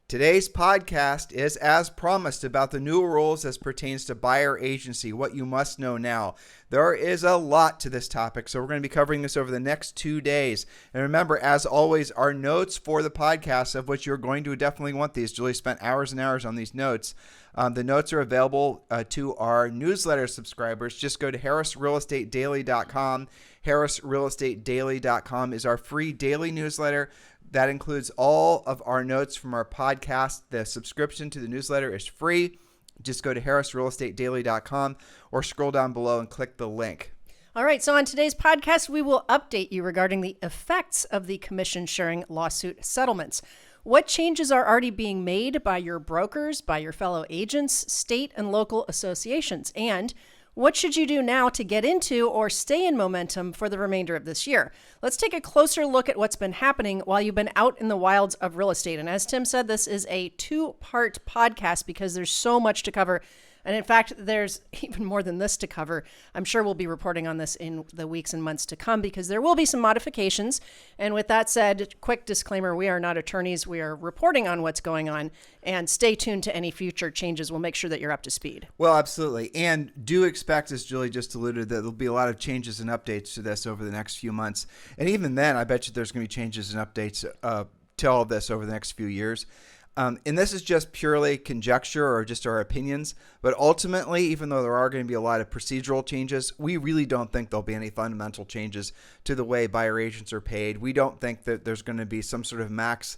Today's podcast is, as promised, about the new rules as pertains to buyer agency, what you must know now. There is a lot to this topic, so we're going to be covering this over the next 2 days. And remember, as always, our notes for the podcast, of which you're going to definitely want these. Julie spent hours and hours on these notes. The notes are available to our newsletter subscribers. Just go to harrisrealestatedaily.com. harrisrealestatedaily.com is our free daily newsletter. That includes all of our notes from our podcast. The subscription to the newsletter is free. Just go to harrisrealestatedaily.com or scroll down below and click the link. All right, so on today's podcast, we will update you regarding the effects of the commission sharing lawsuit settlements. What changes are already being made by your brokers, by your fellow agents, state and local associations, and what should you do now to get into or stay in momentum for the remainder of this year? Let's take a closer look at what's been happening while you've been out in the wilds of real estate. And as Tim said, this is a 2-part podcast because there's so much to cover. And in fact, there's even more than this to cover. I'm sure we'll be reporting on this in the weeks and months to come because there will be some modifications. And with that said, quick disclaimer, we are not attorneys. We are reporting on what's going on. And stay tuned to any future changes. We'll make sure that you're up to speed. Well, absolutely. And do expect, as Julie just alluded, that there'll be a lot of changes and updates to this over the next few months. And even then, I bet you there's going to be changes and updates to all of this over the next few years. And this is just purely conjecture or just our opinions. But ultimately, even though there are going to be a lot of procedural changes, we really don't think there'll be any fundamental changes to the way buyer agents are paid. We don't think that there's going to be some sort of mass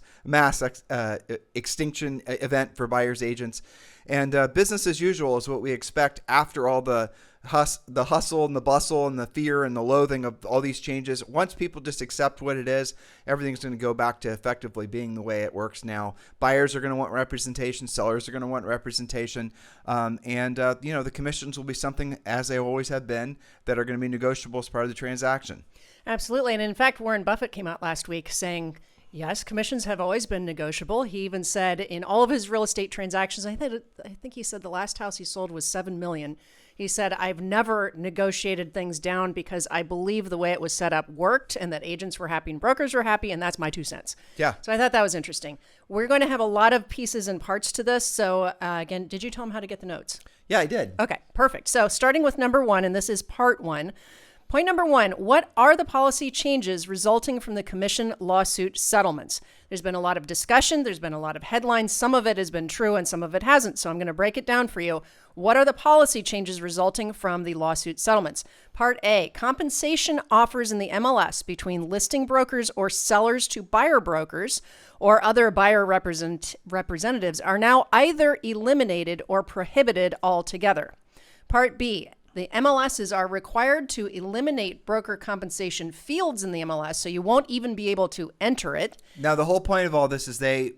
extinction event for buyers agents. And business as usual is what we expect after all the hustle and the bustle and the fear and the loathing of all these changes. Once people just accept what it is, everything's going to go back to effectively being the way it works now. Buyers are going to want representation. Sellers are going to want representation. The commissions will be something, as they always have been, that are going to be negotiable as part of the transaction. Absolutely. And in fact, Warren Buffett came out last week saying, yes, commissions have always been negotiable. He even said in all of his real estate transactions, I think he said the last house he sold was $7 million. He said, I've never negotiated things down because I believe the way it was set up worked and that agents were happy and brokers were happy. And that's my 2 cents. Yeah. So I thought that was interesting. We're going to have a lot of pieces and parts to this. So again, did you tell him how to get the notes? Yeah, I did. Okay, perfect. So starting with number 1, and this is part 1. Point number 1, what are the policy changes resulting from the commission lawsuit settlements? There's been a lot of discussion. There's been a lot of headlines. Some of it has been true and some of it hasn't. So I'm going to break it down for you. What are the policy changes resulting from the lawsuit settlements? Part A, compensation offers in the MLS between listing brokers or sellers to buyer brokers or other buyer representatives are now either eliminated or prohibited altogether. Part B, the MLSs are required to eliminate broker compensation fields in the MLS, so you won't even be able to enter it. Now, the whole point of all this is the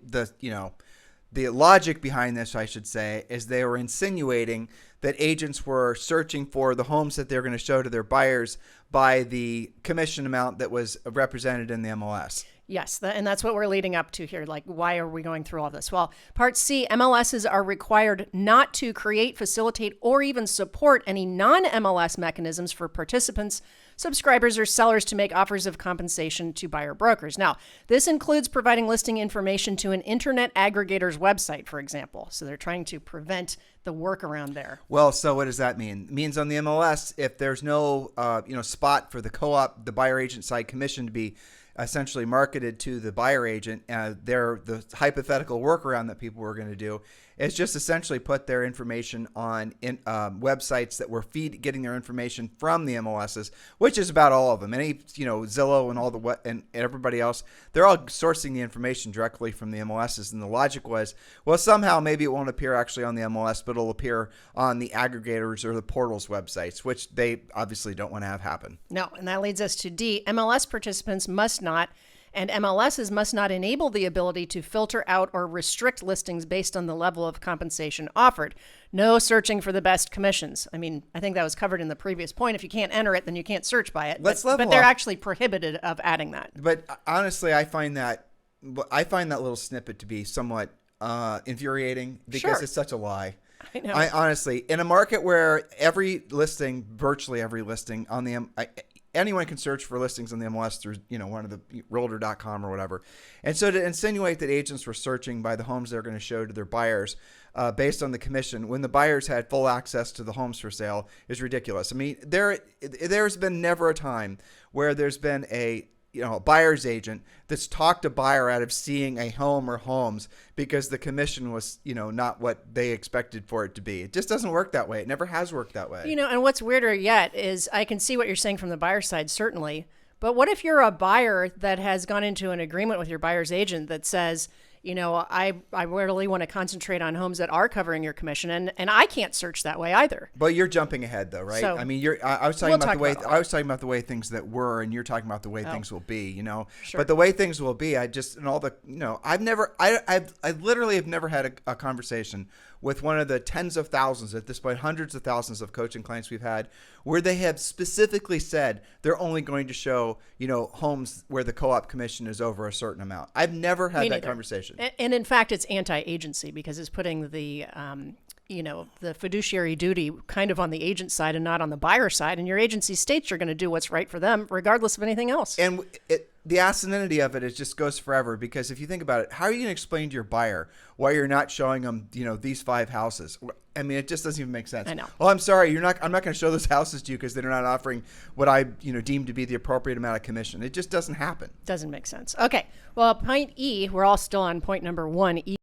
logic behind this, I should say, is they were insinuating that agents were searching for the homes that they're going to show to their buyers by the commission amount that was represented in the MLS. Yes, and that's what we're leading up to here. Like, why are we going through all this? Well, Part C, MLSs are required not to create, facilitate, or even support any non-MLS mechanisms for participants, subscribers, or sellers to make offers of compensation to buyer brokers. Now, this includes providing listing information to an internet aggregator's website, for example. So they're trying to prevent the workaround there. Well, so what does that mean? It means on the MLS, if there's no spot for the co-op, the buyer agent side commission to be essentially marketed to the buyer agent, the hypothetical workaround that people were going to do is just essentially put their information on websites that were getting their information from the MLSs, which is about all of them. Any Zillow and all and everybody else, they're all sourcing the information directly from the MLSs. And the logic was, well, somehow maybe it won't appear actually on the MLS, but it'll appear on the aggregators or the portals websites, which they obviously don't want to have happen. No, and that leads us to D. MLS participants must not, and MLSs must not enable the ability to filter out or restrict listings based on the level of compensation offered. No searching for the best commissions. I mean, I think that was covered in the previous point. If you can't enter it, then you can't search by it. But they're actually prohibited of adding that. But honestly, I find that little snippet to be somewhat infuriating because it's such a lie. I know. Honestly, in a market where virtually every listing on the anyone can search for listings on the MLS through, one of the realtor.com or whatever. And so to insinuate that agents were searching by the homes they're going to show to their buyers based on the commission when the buyers had full access to the homes for sale is ridiculous. I mean, there's been never a time where there's been a buyer's agent that's talked a buyer out of seeing a home or homes because the commission was, not what they expected for it to be. It just doesn't work that way. It never has worked that way. And what's weirder yet is I can see what you're saying from the buyer side, certainly. But what if you're a buyer that has gone into an agreement with your buyer's agent that says, I really want to concentrate on homes that are covering your commission, and I can't search that way either. But you're jumping ahead, though, right? So, I mean, I was talking about the way things that were, and you're talking about the way things will be. Sure. But the way things will be, I literally have never had a conversation with one of the tens of thousands, at this point, hundreds of thousands of coaching clients we've had, where they have specifically said they're only going to show, homes where the co-op commission is over a certain amount. I've never had that conversation. And in fact, it's anti-agency because it's putting the fiduciary duty kind of on the agent side and not on the buyer side. And your agency states you're going to do what's right for them, regardless of anything else. And the asininity of it just goes forever, because if you think about it, how are you going to explain to your buyer why you're not showing them, these 5 houses? I mean, it just doesn't even make sense. I know. Oh, I'm sorry, I'm not going to show those houses to you because they're not offering what I, deem to be the appropriate amount of commission. It just doesn't happen. Doesn't make sense. Okay. Well, point E, we're all still on point number 1E.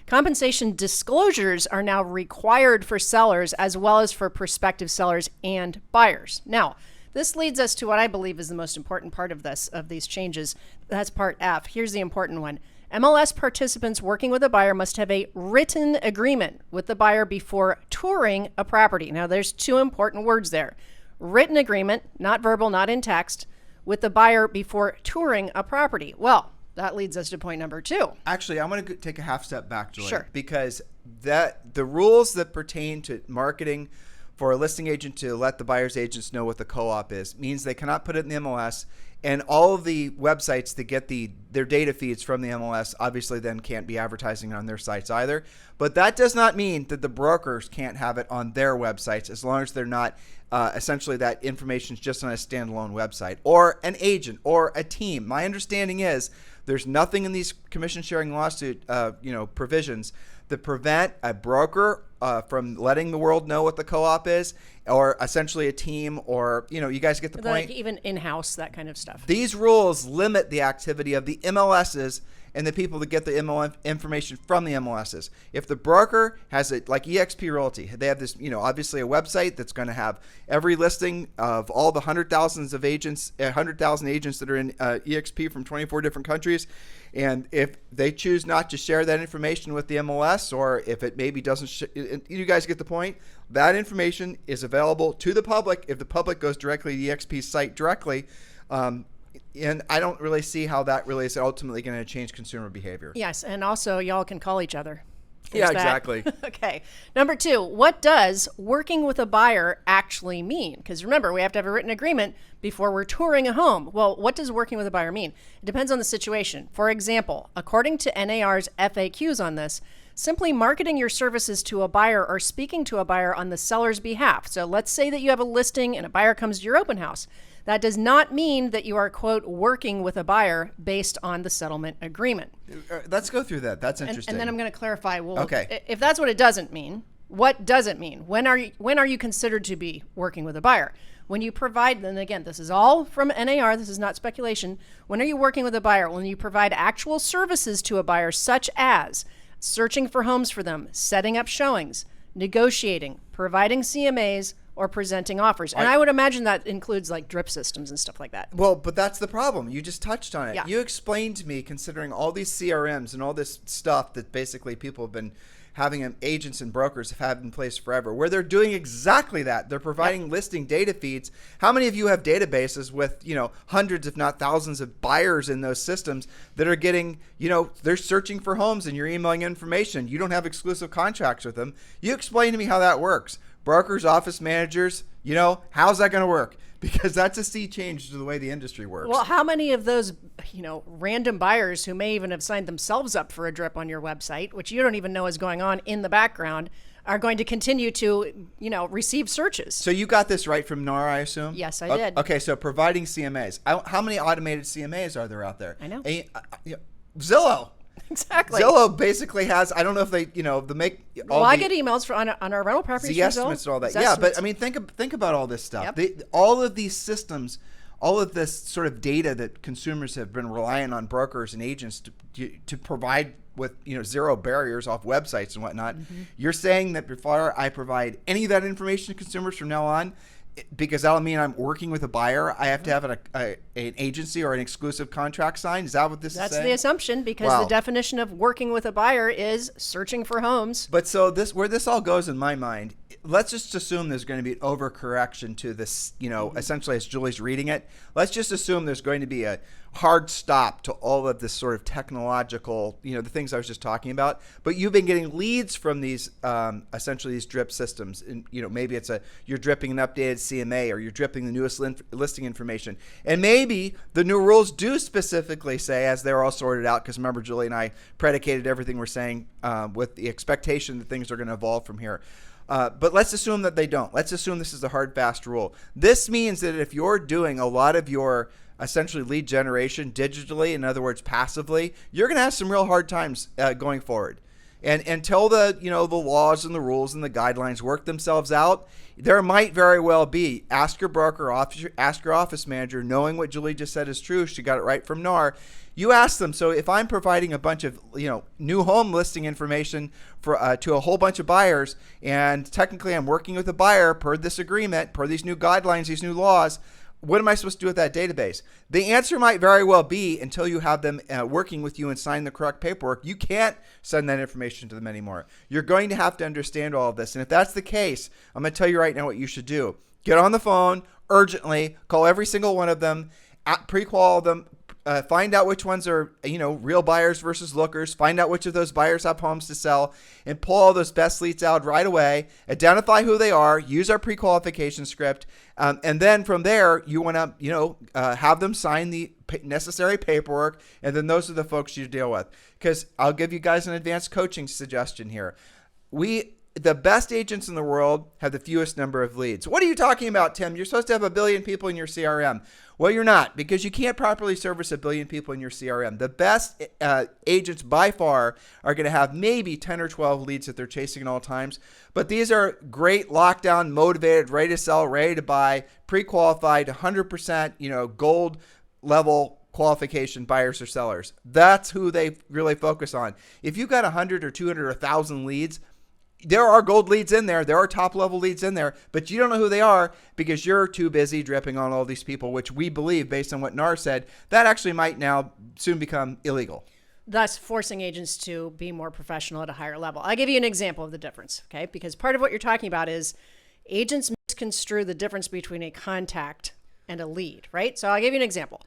Compensation disclosures are now required for sellers as well as for prospective sellers and buyers. Now, this leads us to what I believe is the most important part of these changes. That's part F. Here's the important one. MLS participants working with a buyer must have a written agreement with the buyer before touring a property. Now, there's 2 important words there. Written agreement, not verbal, not in text, with the buyer before touring a property. Well, that leads us to point number 2. Actually, I'm going to take a half step back, Julie. Sure. Because the rules that pertain to marketing for a listing agent to let the buyer's agents know what the co-op is means they cannot put it in the MLS, and all of the websites that get their data feeds from the MLS obviously then can't be advertising on their sites either. But that does not mean that the brokers can't have it on their websites as long as they're not essentially that information is just on a standalone website or an agent or a team. My understanding is there's nothing in these commission sharing lawsuit provisions that prevent a broker from letting the world know what the co-op is, or essentially a team, or, you guys get the point. Like even in-house, that kind of stuff. These rules limit the activity of the MLSs and the people that get the MLM information from the MLSs. If the broker has it, like eXp Realty, they have this, obviously a website that's going to have every listing of all the 100,000 agents that are in eXp from 24 different countries. And if they choose not to share that information with the MLS, or if it maybe doesn't, you guys get the point. That information is available to the public if the public goes directly to the eXp site directly. And I don't really see how that really is ultimately going to change consumer behavior. Yes, and also y'all can call each other. Yeah, exactly. Okay. Number 2, what does working with a buyer actually mean? Because remember, we have to have a written agreement before we're touring a home. Well, what does working with a buyer mean? It depends on the situation. For example, according to NAR's FAQs on this, simply marketing your services to a buyer or speaking to a buyer on the seller's behalf. So let's say that you have a listing and a buyer comes to your open house. That does not mean that you are, quote, working with a buyer based on the settlement agreement. Let's go through that. That's interesting. And then I'm going to clarify. Well, okay. If that's what it doesn't mean, what does it mean? When are you considered to be working with a buyer? When you provide, and again, this is all from NAR, this is not speculation. When are you working with a buyer? When you provide actual services to a buyer, such as searching for homes for them, setting up showings, negotiating, providing CMAs, or presenting offers. And I would imagine that includes like drip systems and stuff like that. Well, but that's the problem. You just touched on it. Yeah. You explained to me, considering all these CRMs and all this stuff that basically people have been having, agents and brokers have had in place forever, where they're doing exactly that. They're providing listing data feeds. How many of you have databases with, hundreds, if not thousands of buyers in those systems that are getting, they're searching for homes and you're emailing information. You don't have exclusive contracts with them. You explain to me how that works. Brokers, office managers, How's that going to work? Because that's a sea change to the way the industry works. Well, how many of those, random buyers who may even have signed themselves up for a drip on your website, which you don't even know is going on in the background, are going to continue to, receive searches? So you got this right from NAR, I assume? Yes, I did. Okay, so providing CMAs. How many automated CMAs are there out there? I know. Zillow. Exactly. Zillow basically has, I don't know if they, the make all I the, get emails on our rental properties. the estimates and all that. Yeah, but I mean, think about all this stuff. Yep. All of these systems, all of this sort of data that consumers have been relying on brokers and agents to provide with zero barriers off websites and whatnot. Mm-hmm. You're saying that before I provide any of that information to consumers from now on, because that'll mean I'm working with a buyer, I have to have an agency or an exclusive contract signed? Is that what this is saying? That's the assumption, because the definition of working with a buyer is searching for homes. But so where this all goes in my mind, let's just assume there's going to be an overcorrection to this, essentially as Julie's reading it. Let's just assume there's going to be a hard stop to all of this sort of technological, the things I was just talking about. But you've been getting leads from these, essentially these drip systems. And, maybe you're dripping an updated CMA, or you're dripping the newest listing information. And maybe the new rules do specifically say, as they're all sorted out, because remember, Julie and I predicated everything we're saying with the expectation that things are going to evolve from here. But let's assume that they don't. Let's assume this is a hard, fast rule. This means that if you're doing a lot of your essentially lead generation digitally, in other words, passively, you're going to have some real hard times going forward. And until the laws and the rules and the guidelines work themselves out, there might very well be, ask your broker, ask your office manager, knowing what Julie just said is true, she got it right from NAR. You ask them, so if I'm providing a bunch of new home listing information for to a whole bunch of buyers, and technically I'm working with a buyer per this agreement, per these new guidelines, these new laws, what am I supposed to do with that database? The answer might very well be, until you have them working with you and sign the correct paperwork, you can't send that information to them anymore. You're going to have to understand all of this. And if that's the case, I'm going to tell you right now what you should do. Get on the phone urgently, call every single one of them, pre-qual them, find out which ones are, real buyers versus lookers. Find out which of those buyers have homes to sell, and pull all those best leads out right away. Identify who they are. Use our pre-qualification script, and then from there, you want to, have them sign the necessary paperwork, and then those are the folks you deal with. Because I'll give you guys an advanced coaching suggestion here. The best agents in the world have the fewest number of leads. What are you talking about, Tim? You're supposed to have 1 billion people in your CRM. Well, you're not, because you can't properly service 1 billion people in your CRM. The best agents by far are going to have maybe 10 or 12 leads that they're chasing at all times. But these are great, lockdown, motivated, ready to sell, ready to buy, pre-qualified, 100%, gold level qualification buyers or sellers. That's who they really focus on. If you've got 100 or 200 or 1,000 leads, there are gold leads in there. There are top level leads in there, but you don't know who they are because you're too busy dripping on all these people, which we believe, based on what NAR said, that actually might now soon become illegal. Thus forcing agents to be more professional at a higher level. I'll give you an example of the difference, okay? Because part of what you're talking about is agents misconstrue the difference between a contact and a lead, right? So I'll give you an example.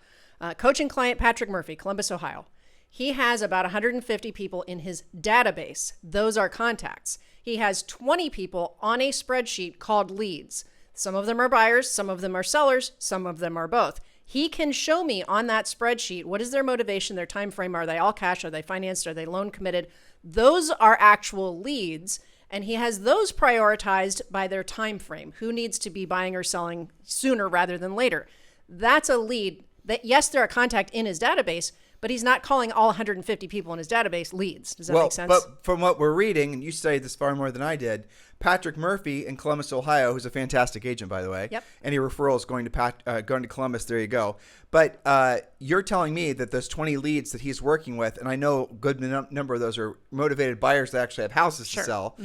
Coaching client Patrick Murphy, Columbus, Ohio. He has about 150 people in his database. Those are contacts. He has 20 people on a spreadsheet called leads. Some of them are buyers, some of them are sellers, some of them are both. He can show me on that spreadsheet what is their motivation, their time frame, are they all cash, are they financed, are they loan committed? Those are actual leads, and he has those prioritized by their time frame. Who needs to be buying or selling sooner rather than later? That's a lead that, yes, they're a contact in his database, but he's not calling all 150 people in his database leads. Does that make sense? But from what we're reading, and you say this far more than I did, Patrick Murphy in Columbus, Ohio, who's a fantastic agent, by the way. Yep. Any referrals going to Columbus, there you go. But you're telling me that those 20 leads that he's working with, and I know a good number of those are motivated buyers that actually have houses to sell,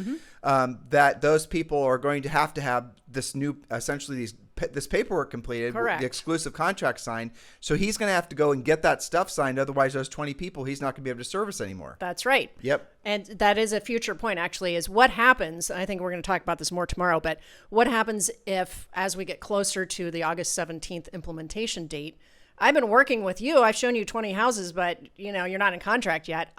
that those people are going to have this new, essentially this paperwork completed, correct, the exclusive contract signed. So he's going to have to go and get that stuff signed. Otherwise, those 20 people, he's not going to be able to service anymore. That's right. Yep. And that is a future point, actually, is what happens. I think we're going to talk about this more tomorrow, but what happens if, as we get closer to the August 17th implementation date, I've been working with you. I've shown you 20 houses, but you're not in contract yet.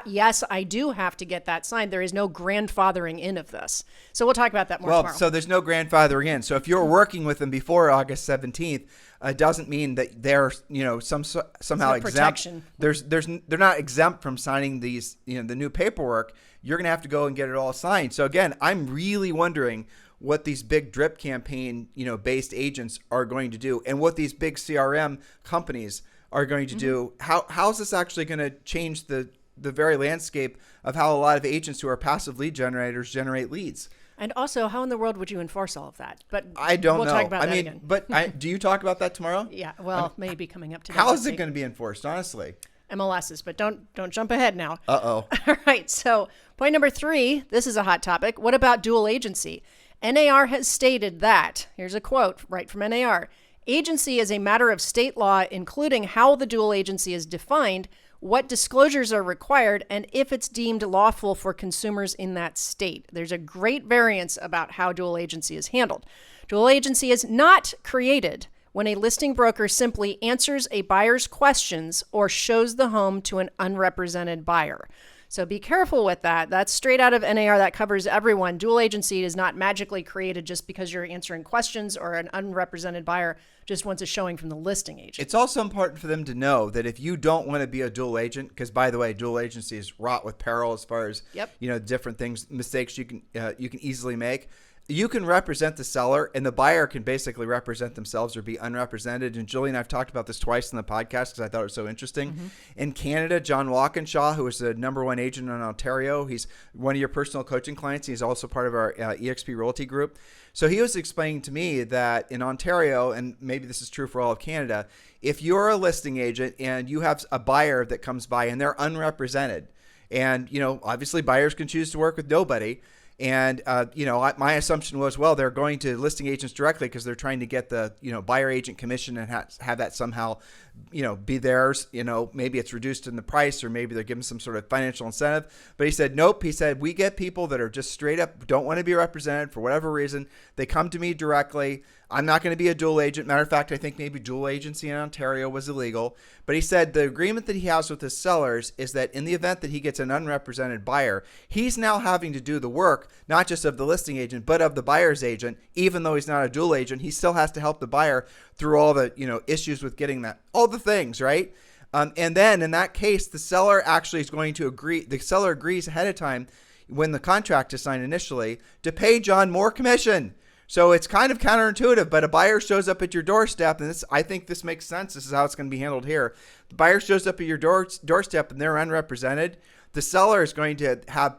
Yes, I do have to get that signed. There is no grandfathering in of this. So we'll talk about that more tomorrow. So there's no grandfathering in. So if you're working with them before August 17th, it doesn't mean that they're, somehow exempt. Protection. They're not exempt from signing these, the new paperwork. You're going to have to go and get it all signed. So again, I'm really wondering what these big drip campaign, based agents are going to do, and what these big CRM companies are going to do. How is this actually going to change the very landscape of how a lot of agents who are passive lead generators generate leads? And also, how in the world would you enforce all of that? But I don't know. We'll talk about that again. But do you talk about that tomorrow? Yeah. Well, maybe coming up today. How is it going to be enforced, honestly? MLSs, but don't jump ahead now. Uh-oh. All right. So point number 3, this is a hot topic. What about dual agency? NAR has stated that, here's a quote right from NAR, agency is a matter of state law, including how the dual agency is defined, what disclosures are required, and if it's deemed lawful for consumers in that state. There's a great variance about how dual agency is handled. Dual agency is not created when a listing broker simply answers a buyer's questions or shows the home to an unrepresented buyer. So be careful with that. That's straight out of NAR. That covers everyone. Dual agency is not magically created just because you're answering questions or an unrepresented buyer just wants a showing from the listing agent. It's also important for them to know that if you don't want to be a dual agent, because by the way, dual agency is wrought with peril as far as different things, mistakes you can easily make. You can represent the seller, and the buyer can basically represent themselves or be unrepresented. And Julie and I've talked about this twice in the podcast because I thought it was so interesting. In Canada, John Walkinshaw, who is the #1 agent in Ontario, he's one of your personal coaching clients. He's also part of our eXp Realty group. So he was explaining to me that in Ontario, and maybe this is true for all of Canada, if you're a listing agent and you have a buyer that comes by and they're unrepresented, and obviously buyers can choose to work with nobody. And, my assumption was, well, they're going to listing agents directly because they're trying to get the, buyer agent commission and have that somehow, be theirs. Maybe it's reduced in the price, or maybe they're giving some sort of financial incentive. But he said, nope. He said, we get people that are just straight up don't want to be represented for whatever reason. They come to me directly. I'm not going to be a dual agent. Matter of fact, I think maybe dual agency in Ontario was illegal. But he said the agreement that he has with his sellers is that in the event that he gets an unrepresented buyer, he's now having to do the work, not just of the listing agent, but of the buyer's agent. Even though he's not a dual agent, he still has to help the buyer through all the issues with getting that, all the things, right? And then in that case, the seller actually is going to agree. The seller agrees ahead of time when the contract is signed initially to pay John more commission. So it's kind of counterintuitive, but a buyer shows up at your doorstep, and I think this makes sense. This is how it's going to be handled here. The buyer shows up at your doorstep, and they're unrepresented. The seller is going to have,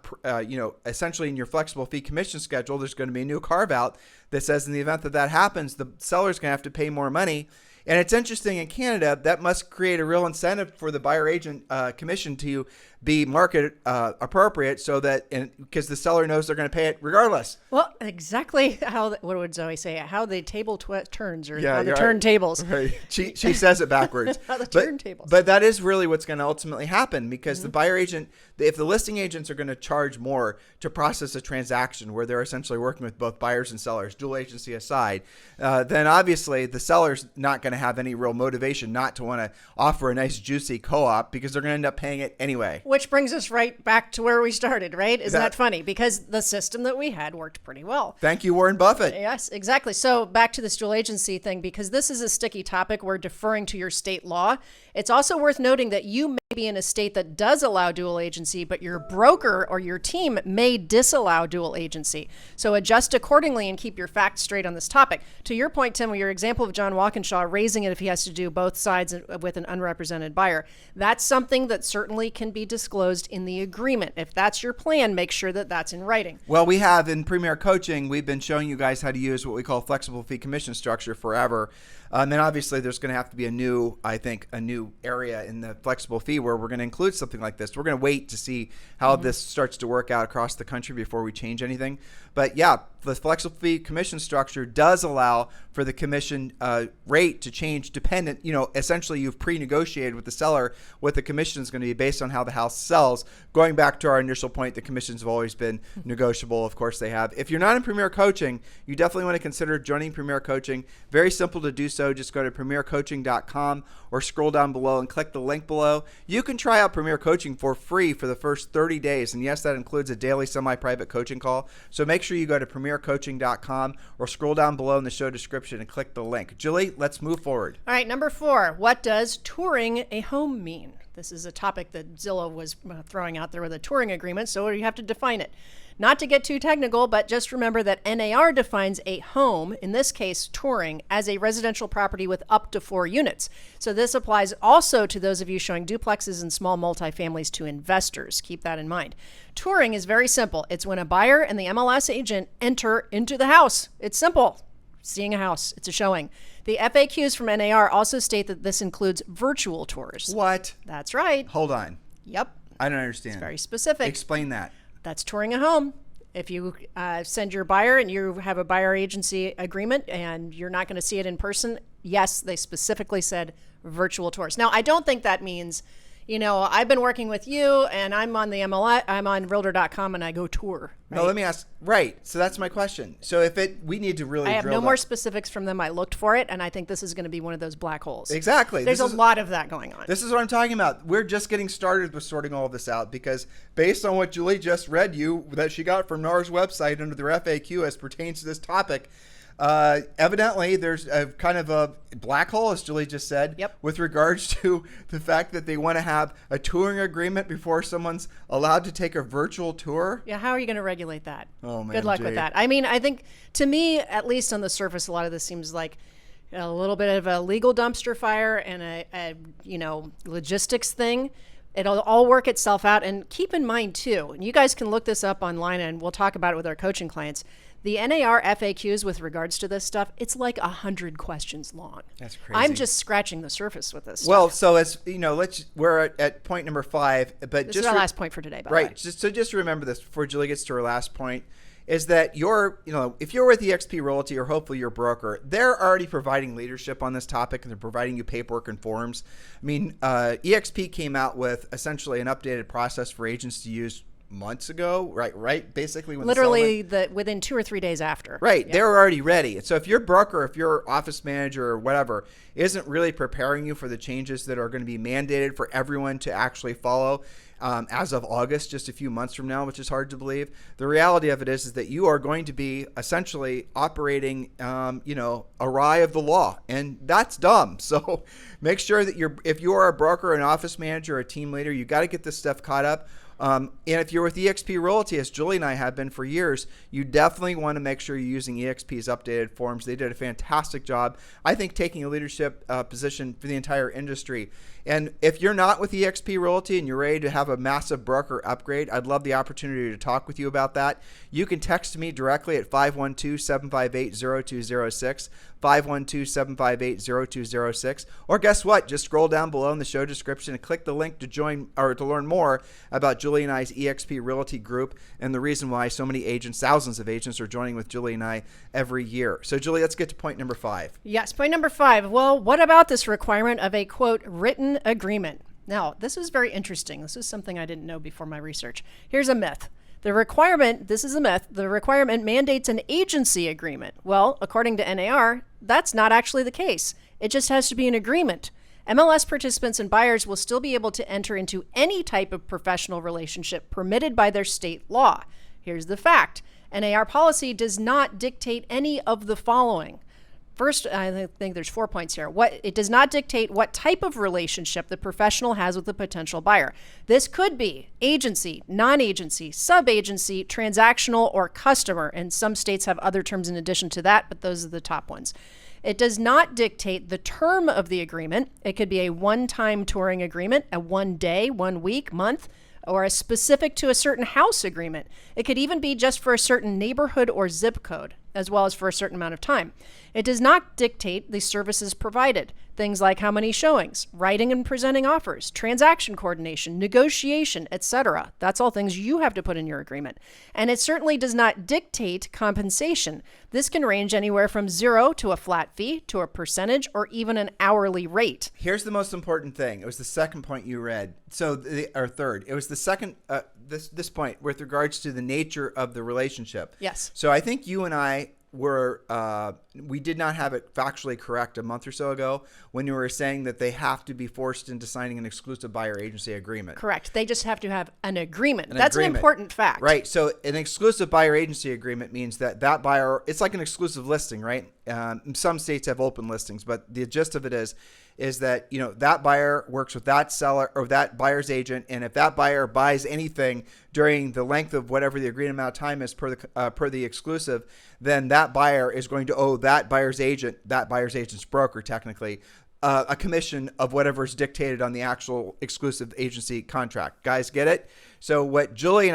essentially in your flexible fee commission schedule, there's going to be a new carve out that says in the event that happens, the seller's going to have to pay more money. And it's interesting, in Canada, that must create a real incentive for the buyer agent commission to be market appropriate, so that, because the seller knows they're going to pay it regardless. Well, exactly what would Zoe say? How the table turns, or how the turntables. Right. She says it backwards. How the turntables. But that is really what's going to ultimately happen, because the buyer agent, if the listing agents are going to charge more to process a transaction where they're essentially working with both buyers and sellers, dual agency aside, then obviously the seller's not going to have any real motivation not to want to offer a nice juicy co-op, because they're going to end up paying it anyway. Which brings us right back to where we started, right? Isn't that funny? Because the system that we had worked pretty well. Thank you, Warren Buffett. Yes, exactly. So back to this dual agency thing, because this is a sticky topic. We're deferring to your state law. It's also worth noting that you may be in a state that does allow dual agency, but your broker or your team may disallow dual agency. So adjust accordingly and keep your facts straight on this topic. To your point, Tim, your example of John Walkinshaw raising it if he has to do both sides with an unrepresented buyer, that's something that certainly can be disclosed in the agreement. If that's your plan, make sure that that's in writing. Well, we have in Premier Coaching, we've been showing you guys how to use what we call flexible fee commission structure forever. And obviously there's going to have to be a new area in the flexible fee where we're going to include something like this. We're going to wait to see how this starts to work out across the country before we change anything. But yeah, the flexible fee commission structure does allow for the commission rate to change dependent, essentially you've pre-negotiated with the seller what the commission is going to be based on how the house sells. Going back to our initial point, the commissions have always been negotiable. Of course they have. If you're not in Premier Coaching, you definitely want to consider joining Premier Coaching. Very simple to do so. Just go to premiercoaching.com or scroll down below and click the link below. You can try out Premier Coaching for free for the first 30 days. And yes, that includes a daily semi-private coaching call. So make sure you go to premiercoaching.com or scroll down below in the show description and click the link. Julie, let's move forward. All right, number 4. What does touring a home mean? This is a topic that Zillow was throwing out there with a touring agreement, so you have to define it. Not to get too technical, but just remember that NAR defines a home, in this case touring, as a residential property with up to 4 units. So this applies also to those of you showing duplexes and small multifamilies to investors. Keep that in mind. Touring is very simple. It's when a buyer and the MLS agent enter into the house. It's simple. Seeing a house. It's a showing. The FAQs from NAR also state that this includes virtual tours. What? That's right. Hold on. Yep. I don't understand. It's very specific. Explain that. That's touring a home. If you send your buyer and you have a buyer agency agreement and you're not going to see it in person, yes, they specifically said virtual tours. Now, I don't think that means, I've been working with you and I'm on the MLS, I'm on realtor.com and I go tour. Right? No, let me ask. Right. So that's my question. So we need to really I have drill no down. more specifics from them. I looked for it and I think this is going to be one of those black holes. Exactly. There's a lot of that going on. This is what I'm talking about. We're just getting started with sorting all of this out because based on what Julie just read you that she got from NAR's website under their FAQ as pertains to this topic, evidently there's a kind of a black hole, as Julie just said, Yep. with regards to the fact that they want to have a touring agreement before someone's allowed to take a virtual tour. Yeah, how are you going to regulate that? Oh, man, Good luck Jay. with that. I mean, I think, to me, at least on the surface, a lot of this seems like a little bit of a legal dumpster fire and a logistics thing. It'll all work itself out. And keep in mind, too, and you guys can look this up online and we'll talk about it with our coaching clients. The NAR FAQs with regards to this stuff, it's like 100 questions long. That's crazy. I'm just scratching the surface with this Well, stuff. so as we're at point number 5, but This is our last point for today, by the way. right. Just remember this before Julie gets to her last point, is that if you're with eXp Realty or hopefully your broker, they're already providing leadership on this topic and they're providing you paperwork and forms. I mean, eXp came out with essentially an updated process for agents to use months ago, right? Basically, when Literally within 2 or 3 days after. Right. Yeah. They were already ready. So if your broker, if your office manager or whatever isn't really preparing you for the changes that are going to be mandated for everyone to actually follow as of August, just a few months from now, which is hard to believe, the reality of it is that you are going to be essentially operating, awry of the law. And that's dumb. So make sure that if you are a broker, an office manager, a team leader, you got to get this stuff caught up. And if you're with eXp Realty, as Julie and I have been for years, you definitely want to make sure you're using eXp's updated forms. They did a fantastic job, I think, taking a leadership position for the entire industry. And if you're not with eXp Realty and you're ready to have a massive broker upgrade, I'd love the opportunity to talk with you about that. You can text me directly at 512-758-0206, 512-758-0206, or guess what? Just scroll down below in the show description and click the link to join or to learn more about Julie and I's eXp Realty group and the reason why so many agents, thousands of agents, are joining with Julie and I every year. So Julie, let's get to point number 5. Yes, point number 5. Well, what about this requirement of a, quote, written agreement? Now, this is very interesting. This is something I didn't know before my research. Here's a myth. This is a myth, the requirement mandates an agency agreement. Well, according to NAR, that's not actually the case. It just has to be an agreement. MLS participants and buyers will still be able to enter into any type of professional relationship permitted by their state law. Here's the fact. NAR policy does not dictate any of the following. First, I think there's 4 points here. It does not dictate what type of relationship the professional has with the potential buyer. This could be agency, non-agency, sub-agency, transactional, or customer. And some states have other terms in addition to that, but those are the top ones. It does not dictate the term of the agreement. It could be a one-time touring agreement, a 1 day, 1 week, month, or a specific to a certain house agreement. It could even be just for a certain neighborhood or zip code. as well as for a certain amount of time. It does not dictate the services provided, things like how many showings, writing and presenting offers, transaction coordination, negotiation, etc. That's all things you have to put in your agreement. And it certainly does not dictate compensation. This can range anywhere from 0 to a flat fee to a percentage or even an hourly rate. Here's the most important thing. It was the second point you read. Or third. It was the second, this point with regards to the nature of the relationship. Yes. So I think you and I we did not have it factually correct a month or so ago when you were saying that they have to be forced into signing an exclusive buyer agency agreement. Correct. They just have to have an agreement. That's an important fact. Right. So an exclusive buyer agency agreement means that buyer, it's like an exclusive listing, right? Some states have open listings, but the gist of it is that, that buyer works with that seller or that buyer's agent. And if that buyer buys anything during the length of whatever the agreed amount of time is per the exclusive, then that buyer is going to owe that buyer's agent's broker, technically, a commission of whatever is dictated on the actual exclusive agency contract. Guys, get it? So what Julie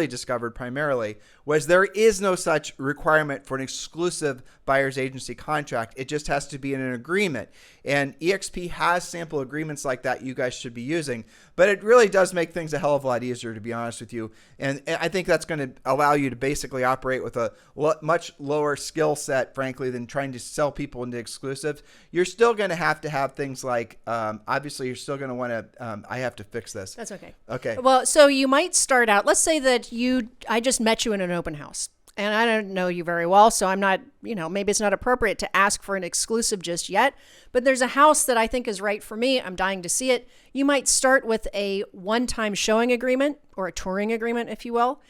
discovered primarily, was there is no such requirement for an exclusive buyer's agency contract. It just has to be in an agreement. And EXP has sample agreements like that you guys should be using, but it really does make things a hell of a lot easier, to be honest with you. And I think that's going to allow you to basically operate with a much lower skill set, frankly, than trying to sell people into exclusives. You're still going to have things like, obviously, you're still going to want to, I have to fix this. That's okay. Okay. Well, so you might start out, let's say that I just met you in an open house and I don't know you very well. So I'm not, maybe it's not appropriate to ask for an exclusive just yet, but there's a house that I think is right for me. I'm dying to see it. You might start with a one-time showing agreement or a touring agreement, if you will.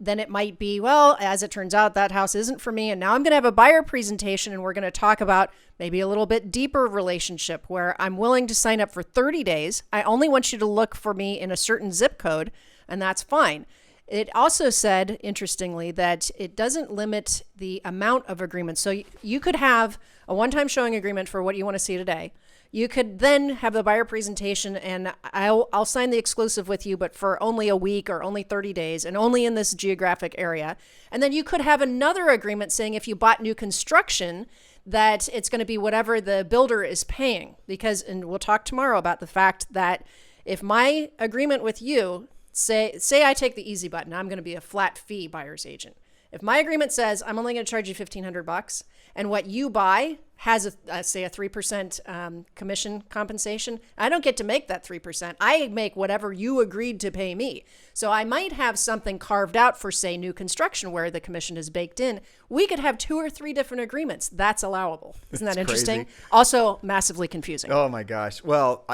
Then it might be, well, as it turns out, that house isn't for me. And now I'm going to have a buyer presentation and we're going to talk about maybe a little bit deeper relationship where I'm willing to sign up for 30 days. I only want you to look for me in a certain zip code, and that's fine. It also said, interestingly, that it doesn't limit the amount of agreements. So you could have a one-time showing agreement for what you want to see today. You could then have the buyer presentation and I'll sign the exclusive with you, but for only a week or only 30 days and only in this geographic area. And then you could have another agreement saying if you bought new construction, that it's going to be whatever the builder is paying. And we'll talk tomorrow about the fact that if my agreement with you, say I take the easy button, I'm going to be a flat fee buyer's agent. If my agreement says I'm only going to charge you $1,500 and what you buy has say a 3% commission compensation, I don't get to make that 3%. I make whatever you agreed to pay me. So I might have something carved out for, say, new construction where the commission is baked in. We could have 2 or 3 different agreements. That's allowable. Isn't that interesting? Crazy. Also massively confusing. Oh my gosh. Well,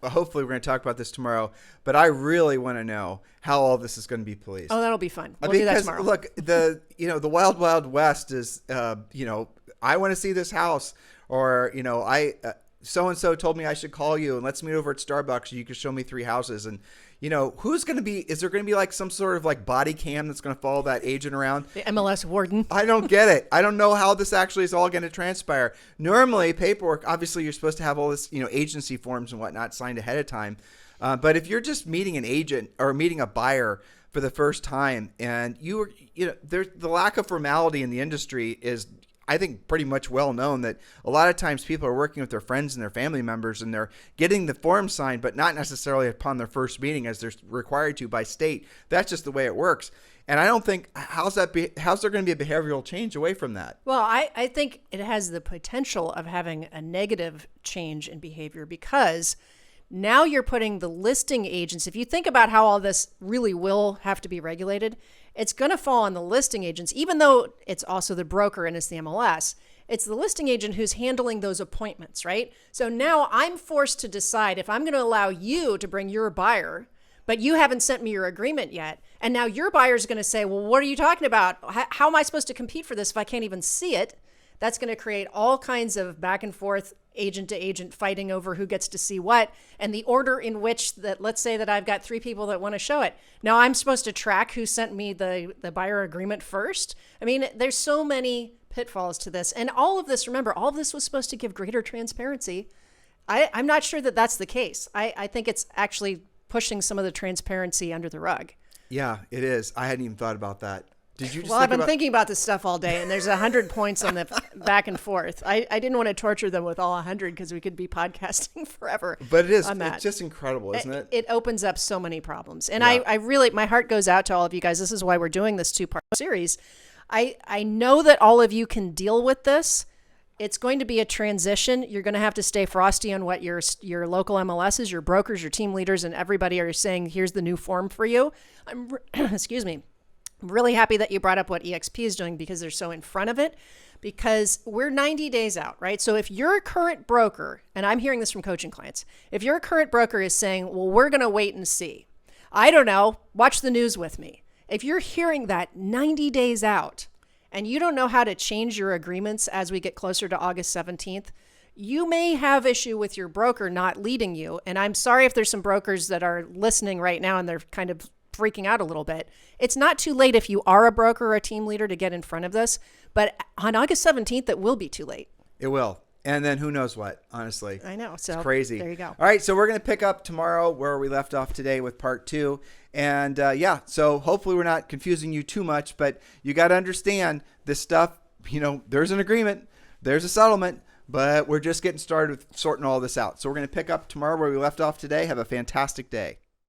hopefully we're going to talk about this tomorrow, but I really want to know how all this is going to be policed. Oh, that'll be fun. We'll do that tomorrow. Look, the wild, wild west is, I want to see this house, or, so-and-so told me I should call you and let's meet over at Starbucks. You can show me 3 houses. And, is there going to be like some sort of like body cam that's going to follow that agent around? The MLS warden. I don't get it. I don't know how this actually is all going to transpire. Normally paperwork, obviously you're supposed to have all this, agency forms and whatnot signed ahead of time. But if you're just meeting an agent or meeting a buyer for the first time and there's the lack of formality in the industry is, I think, pretty much well known that a lot of times people are working with their friends and their family members and they're getting the form signed, but not necessarily upon their first meeting as they're required to by state. That's just the way it works. And I don't think, how's there going to be a behavioral change away from that? Well, I think it has the potential of having a negative change in behavior because now you're putting the listing agents, if you think about how all this really will have to be regulated, it's going to fall on the listing agents, even though it's also the broker and it's the MLS. It's the listing agent who's handling those appointments, right? So now I'm forced to decide if I'm going to allow you to bring your buyer, but you haven't sent me your agreement yet. And now your buyer is going to say, well, what are you talking about? How am I supposed to compete for this if I can't even see it? That's going to create all kinds of back and forth, agent to agent fighting over who gets to see what, and the order in which that, let's say that I've got 3 people that want to show it. Now I'm supposed to track who sent me the buyer agreement first. I mean, there's so many pitfalls to this. And all of this, remember, all of this was supposed to give greater transparency. I'm not sure that that's the case. I think it's actually pushing some of the transparency under the rug. Yeah, it is. I hadn't even thought about that. Did you just Well, I've been thinking about this stuff all day, and there's 100 points on the back and forth. I didn't want to torture them with all 100 because we could be podcasting forever. But it is. On that. It's just incredible, isn't it? It opens up so many problems. And Yeah. I really, my heart goes out to all of you guys. This is why we're doing this 2-part series. I know that all of you can deal with this. It's going to be a transition. You're going to have to stay frosty on what your local MLSs, your brokers, your team leaders, and everybody are saying, here's the new form for you. Excuse me. I'm really happy that you brought up what EXP is doing because they're so in front of it, because we're 90 days out, right? So if your current broker, and I'm hearing this from coaching clients, if your current broker is saying, well, we're going to wait and see, I don't know, watch the news with me. If you're hearing that 90 days out and you don't know how to change your agreements as we get closer to August 17th, you may have issue with your broker not leading you. And I'm sorry if there's some brokers that are listening right now and they're kind of freaking out a little bit. It's not too late if you are a broker or a team leader to get in front of this, but on August 17th, it will be too late. It will. And then who knows what, honestly. I know. So it's crazy. There you go. All right. So we're going to pick up tomorrow where we left off today with part 2. And so hopefully we're not confusing you too much, but you got to understand this stuff, there's an agreement, there's a settlement, but we're just getting started with sorting all this out. So we're going to pick up tomorrow where we left off today. Have a fantastic day.